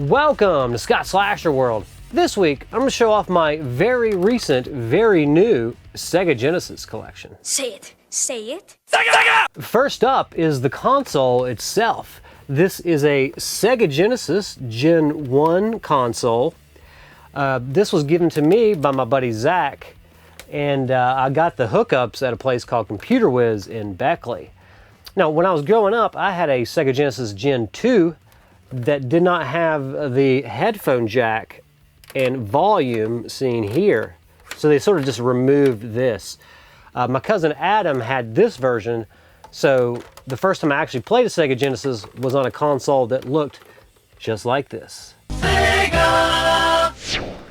Welcome to Scott Slasher World. This week, I'm going to show off my very recent, very new Sega Genesis Collection. Say it. Say it. Sega! First up is the console itself. This is a Sega Genesis Gen 1 console. This was given to me by my buddy Zach, and I got the hookups at a place called Computer Whiz in Beckley. Now, when I was growing up, I had a Sega Genesis Gen 2 that did not have the headphone jack and volume seen here. So they sort of just removed this. My cousin Adam had this version, so the first time I actually played a Sega Genesis was on a console that looked just like this. Sega!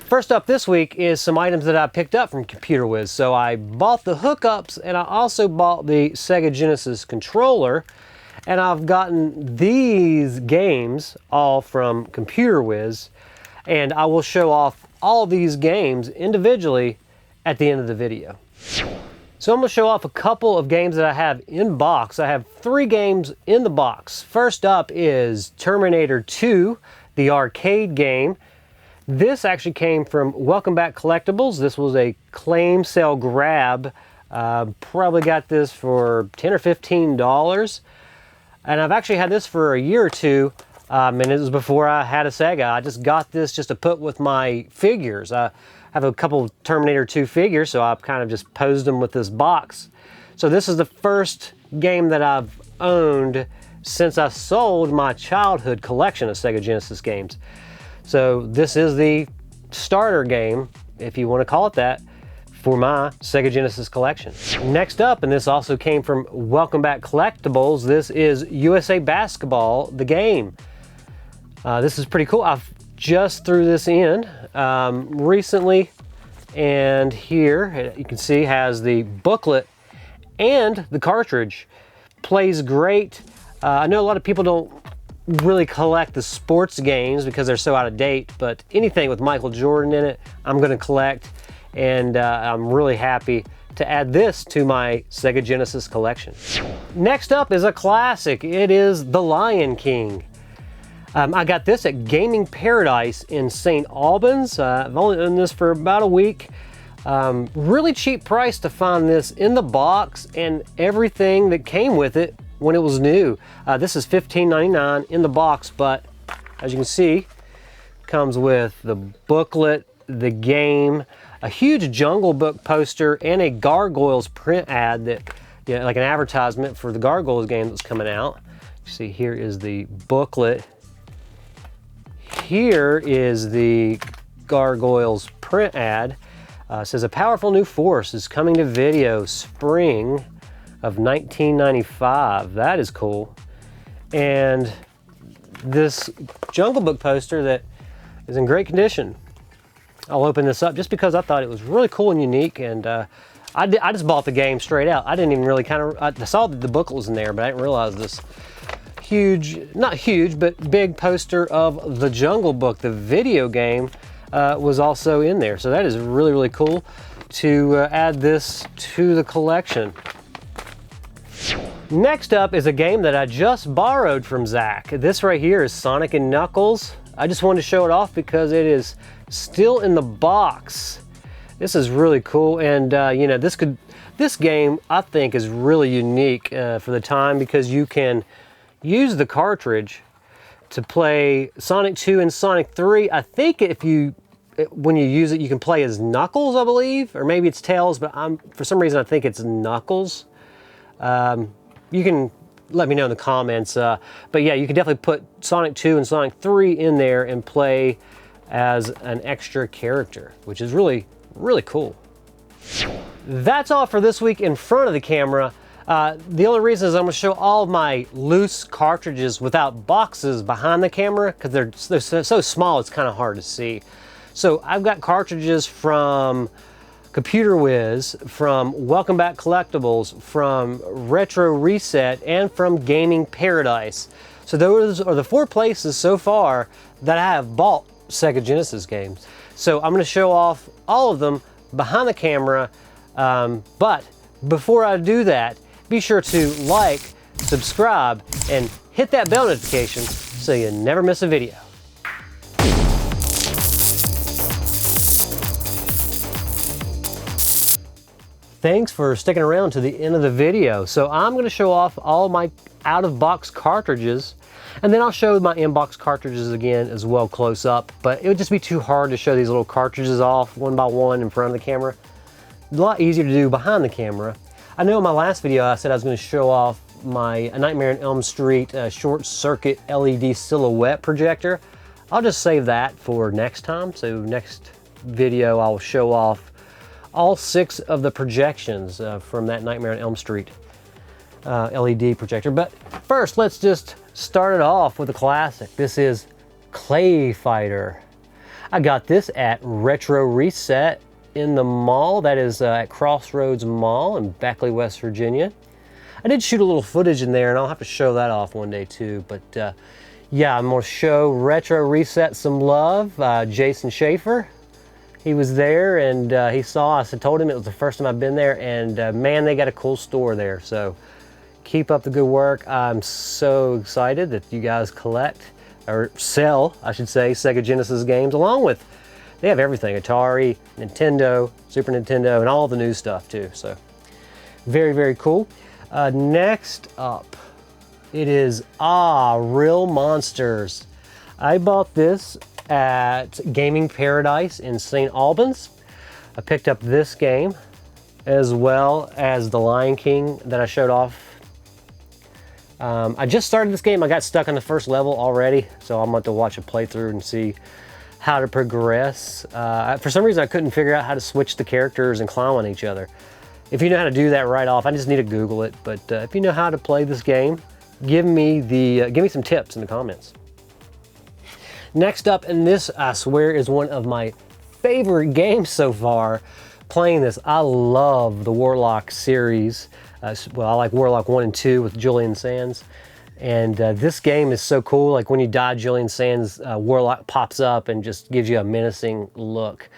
First up this week is some items that I picked up from Computer Whiz. So I bought the hookups and I also bought the Sega Genesis controller. And I've gotten these games all from Computer Whiz, and I will show off all these games individually at the end of the video. So I'm going to show off a couple of games that I have in box. I have 3 games in the box. First up is Terminator 2, the arcade game. This actually came from Welcome Back Collectibles. This was a claim sale grab. Probably got this for $10 or $15. And I've actually had this for a year or two, and it was before I had a Sega. I just got this just to put with my figures. I have a couple of Terminator 2 figures, so I've kind of just posed them with this box. So this is the first game that I've owned since I sold my childhood collection of Sega Genesis games. So this is the starter game, if you want to call it that, for my Sega Genesis collection. Next up, and this also came from Welcome Back Collectibles, this is USA Basketball, the game. This is pretty cool. I've just threw this in recently, and here you can see has the booklet and the cartridge. Plays great. I know a lot of people don't really collect the sports games because they're so out of date, but anything with Michael Jordan in it, I'm gonna collect. And I'm really happy to add this to my Sega Genesis collection. Next up is a classic. It is The Lion King. I got this at Gaming Paradise in St. Albans. I've only owned this for about a week. Really cheap price to find this in the box and everything that came with it when it was new. This is $15.99 in the box, but as you can see, comes with the booklet, the game, a huge Jungle Book poster, and a Gargoyles print ad that, you know, like an advertisement for the Gargoyles game that's coming out. You see, here is the booklet. Here is the Gargoyles print ad. It says a powerful new force is coming to video spring of 1995. That is cool. And this Jungle Book poster that is in great condition. I'll open this up just because I thought it was really cool and unique, and I just bought the game straight out. I didn't even really I saw that the booklet was in there, but I didn't realize this huge, not huge, but big poster of the Jungle Book, the video game, was also in there. So that is really, really cool to add this to the collection. Next up is a game that I just borrowed from Zach. This right here is Sonic & Knuckles. I just wanted to show it off because it is still in the box. This is really cool, and you know, this game I think is really unique for the time because you can use the cartridge to play Sonic 2 and Sonic 3. I think when you use it, you can play as Knuckles, I believe, or maybe it's Tails, but for some reason I think it's Knuckles. You can let me know in the comments, but yeah, you can definitely put Sonic 2 and Sonic 3 in there and play as an extra character, which is really, really cool. That's all for this week in front of the camera. The only reason is I'm going to show all of my loose cartridges without boxes behind the camera because they're so small it's kind of hard to see. So I've got cartridges from Computer Whiz, from Welcome Back Collectibles, from Retro Reset, and from Gaming Paradise. So those are the 4 places so far that I have bought Sega Genesis games. So I'm going to show off all of them behind the camera, but before I do that, be sure to like, subscribe, and hit that bell notification so you never miss a video. Thanks for sticking around to the end of the video. So I'm going to show off all my out-of-box cartridges, and then I'll show my in-box cartridges again as well close up, but it would just be too hard to show these little cartridges off one by one in front of the camera. A lot easier to do behind the camera. I know in my last video I said I was going to show off my A Nightmare on Elm Street short circuit LED silhouette projector. I'll just save that for next time. So next video I'll show off all 6 of the projections from that Nightmare on Elm Street LED projector. But first, let's just start it off with a classic. This is Clay Fighter. I got this at Retro Reset in the mall. That is at Crossroads Mall in Beckley, West Virginia. I did shoot a little footage in there, and I'll have to show that off one day too. But yeah, I'm gonna show Retro Reset some love. Jason Schaefer, he was there, and he saw us. I told him it was the first time I've been there, and man, they got a cool store there. So keep up the good work. I'm so excited that you guys collect, or sell, I should say, Sega Genesis games, along with, they have everything, Atari, Nintendo, Super Nintendo, and all the new stuff too. So very, very cool. Next up, it is Real Monsters. I bought this at Gaming Paradise in St. Albans. I picked up this game as well as The Lion King that I showed off. I just started this game. I got stuck on the first level already, so I'm going to watch a playthrough and see how to progress. For some reason I couldn't figure out how to switch the characters and climb on each other. If you know how to do that right off, I just need to Google it. But if you know how to play this game, give me some tips in the comments. Next up, and this I swear is one of my favorite games so far. Playing this, I love the Warlock series. Well, I like Warlock 1 and 2 with Julian Sands. And this game is so cool. Like when you die, Julian Sands' Warlock pops up and just gives you a menacing look.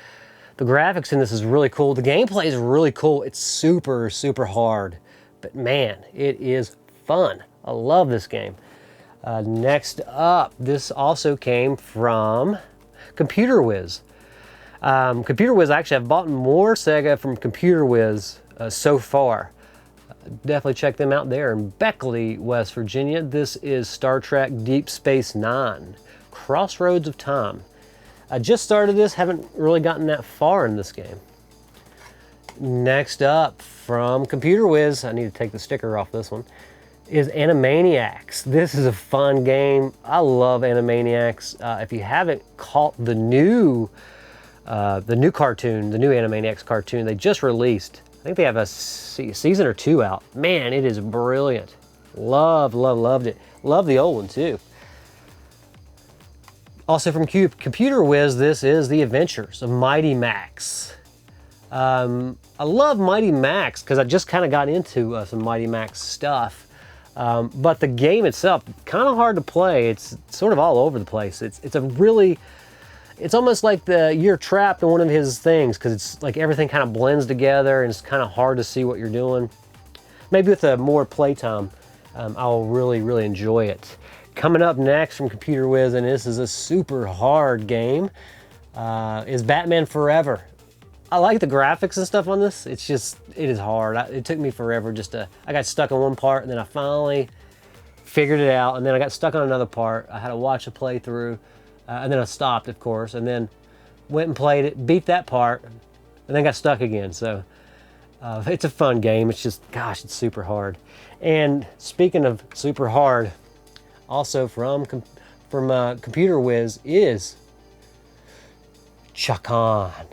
The graphics in this is really cool. The gameplay is really cool. It's super, super hard. But man, it is fun. I love this game. Next up, this also came from Computer Whiz. Computer Whiz, actually, I've bought more Sega from Computer Whiz so far. Definitely check them out there in Beckley, West Virginia. This is Star Trek Deep Space Nine, Crossroads of Time. I just started this, haven't really gotten that far in this game. Next up, from Computer Whiz, I need to take the sticker off this one, is Animaniacs. This is a fun game. I love Animaniacs. If you haven't caught the new cartoon, the new Animaniacs cartoon they just released, I think they have a season or 2 out. Man, it is brilliant. Loved it. Love the old one too. Also from Computer Whiz, this is The Adventures of Mighty Max. I love Mighty Max because I just kind of got into some Mighty Max stuff. But the game itself, kind of hard to play. It's sort of all over the place. It's almost like you're trapped in one of his things because it's like everything kind of blends together and it's kind of hard to see what you're doing. Maybe with more playtime, I'll really enjoy it. Coming up next from Computer Whiz, and this is a super hard game, is Batman Forever. I like the graphics and stuff on this. It is hard. It took me forever I got stuck on one part and then I finally figured it out, and then I got stuck on another part. I had to watch a playthrough. And then I stopped, of course, and then went and played it, beat that part, and then got stuck again. So it's a fun game. It's just, gosh, it's super hard. And speaking of super hard, also from Computer Whiz is Chakan.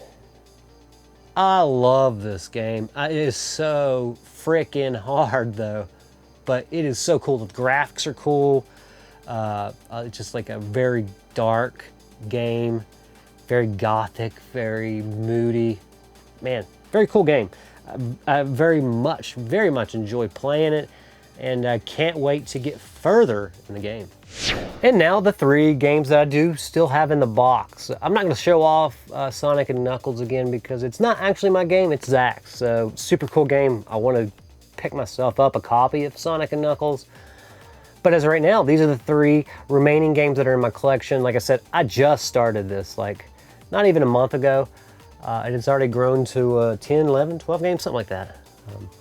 I love this game. It is so freaking hard though, but it is so cool. The graphics are cool. It's just like a very dark game, very gothic, very moody. Man, very cool game. I very much enjoy playing it, and I can't wait to get further in the game. And now the 3 games that I do still have in the box. I'm not going to show off Sonic and Knuckles again because it's not actually my game, it's Zach's. So super cool game. I want to pick myself up a copy of Sonic and Knuckles. But as of right now, these are the 3 remaining games that are in my collection. Like I said, I just started this like not even a month ago. And it's already grown to 10, 11, 12 games, something like that.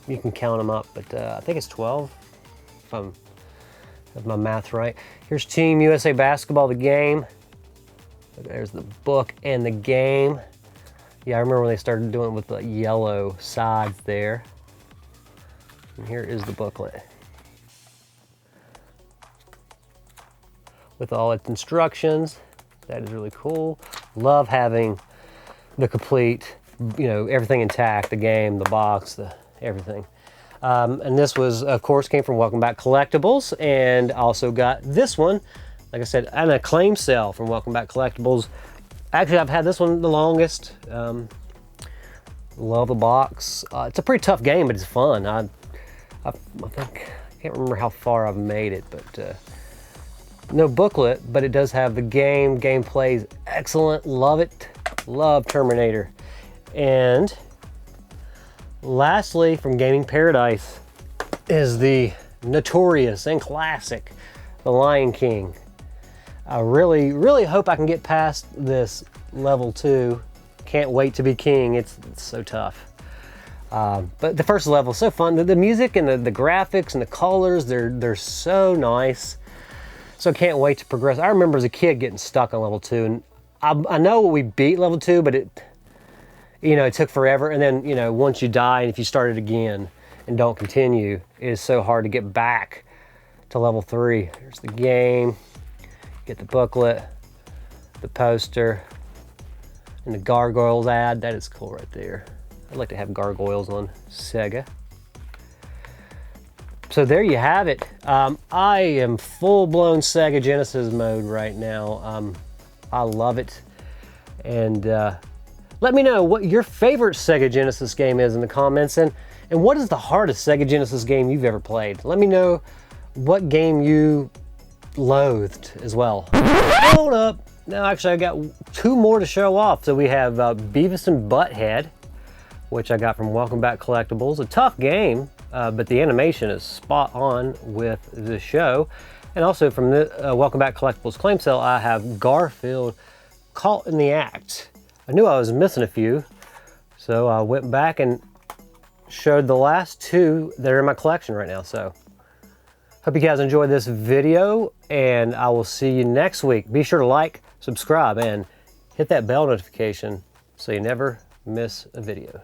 You can count them up, but I think it's 12, if my math's right. Here's Team USA Basketball, the game. There's the book and the game. Yeah, I remember when they started doing it with the yellow sides there. And here is the booklet with all its instructions. That is really cool. Love having the complete, you know, everything intact, the game, the box, the everything. And this was, of course, came from Welcome Back Collectibles, and also got this one, like I said, an acclaim sale from Welcome Back Collectibles. Actually, I've had this one the longest. Love the box. It's a pretty tough game, but it's fun. I think, I can't remember how far I've made it, but no booklet, but it does have the game. Game plays excellent. Love it. Love Terminator. And lastly, from Gaming Paradise is the notorious and classic The Lion King. I really hope I can get past this level 2. Can't wait to be king. It's so tough. But the first level is so fun. The music and the graphics and the colors, they're so nice. So can't wait to progress. I remember as a kid getting stuck on level 2, and I know we beat level 2, but it took forever. And then, once you die, and if you start it again and don't continue, it is so hard to get back to level 3. Here's the game. Get the booklet, the poster, and the gargoyles ad. That is cool right there. I'd like to have gargoyles on Sega. So there you have it. I am full-blown Sega Genesis mode right now. I love it. And let me know what your favorite Sega Genesis game is in the comments, and what is the hardest Sega Genesis game you've ever played. Let me know what game you loathed as well. Hold up. Now actually I got 2 more to show off. So we have Beavis and Butthead, which I got from Welcome Back Collectibles. A tough game, but the animation is spot on with the show. And also from the Welcome Back Collectibles claim sale, I have Garfield Caught in the Act. I knew I was missing a few, so I went back and showed the last 2 that are in my collection right now. So hope you guys enjoyed this video, and I will see you next week. Be sure to like, subscribe, and hit that bell notification so you never miss a video.